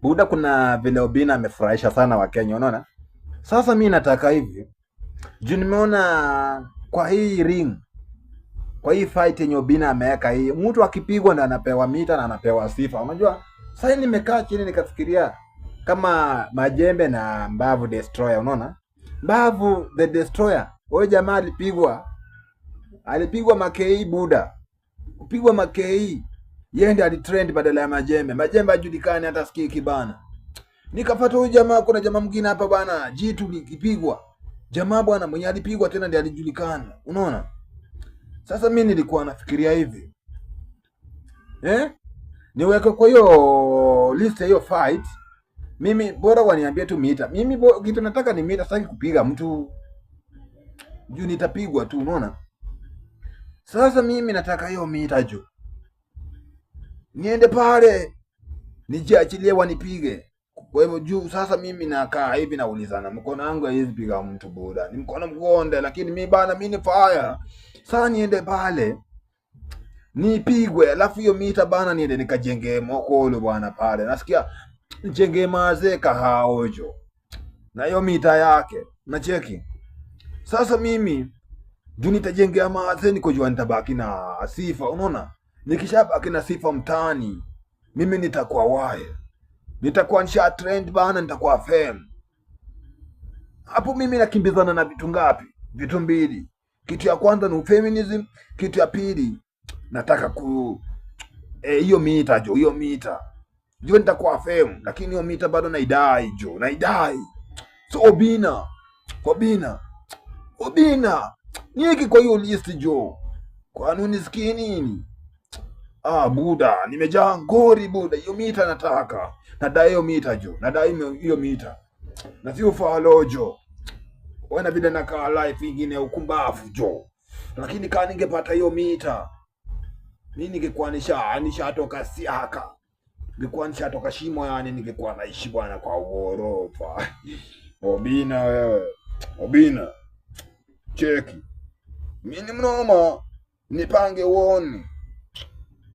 Buda, kuna vile Obina amefurahisha sana Wakenya, unaona? Sasa mi nataka hivi, juu nimeona kwa hii ring, kwa hii fight yenye Obina ameweka hii, mtu akipigwa ndo anapewa mita na anapewa sifa. Unajua, sasa nimekaa chini nikafikiria kama Majembe na Mbavu Destroyer, unaona? Mbavu the Destroyer, huyo jamaa alipigwa makei Buda, kupigwa makei, yeye ndiye alitrend badala ya Majembe. Majembe hajulikani hata sikiki bana. Nikapata huyu jamaa, kuna jamaa mwingine hapa bwana, jitu likipigwa. Jamaa bwana mwenye alipigwa tena ndiye alijulikana. Unaona? Sasa mimi nilikuwa nafikiria hivi. Niweke kwa hiyo list hiyo fight. Mimi bora waniambie tu mita. Mimi kitu nataka ni mita, sitaki kupiga mtu. Juu nitapigwa tu, unaona? Sasa mimi nataka hiyo mita juu. Niende pale nijiachilie wanipige. Kwa hivyo juu sasa mimi nakaa hivi naulizana, mkono wangu haiwezi piga mtu Buda. Ni mkono mgonde, lakini mimi bana, mimi ni fire. Sasa niende pale nipigwe, alafu hiyo mita bana niende nikajenge mokolo bwana pale. Nasikia njenge mazee kahaojo. Na hiyo mita yake, nacheki. Sasa mimi juu nitajengea mazee, niko jua nitabaki na sifa, unaona? Nikishabaki na sifa mtaani, mimi nitakuwa wae. Nitakuwa nisha trend bana, nitakuwa fame. Hapo mimi nakimbizana na vitu ngapi? Vitu mbili. Kitu ya kwanza ni feminism, kitu ya pili nataka hiyo mita jo, hiyo mita. Ndio nitakuwa fame, lakini hiyo mita bado naidai jo, naidai. So Obina. Niki kwa hiyo list jo. Kwa nini nisikii nini? Buda, nimejaa ngori Buda, hiyo mita nataka. Nadai hiyo mita jo, nadai hiyo mita. Na sio follow jo. Wana vile nakaa life ingine ukumbafu jo. Lakini kama ningepata hiyo mita, mimi ningekuwa nishatoka siaka. Ningekuwa nishatoka shimo, yani ningekuwa naishi bwana kwa ghorofa. Obina wewe. Obina. Cheki. Mimi mnoma. Nipange uone.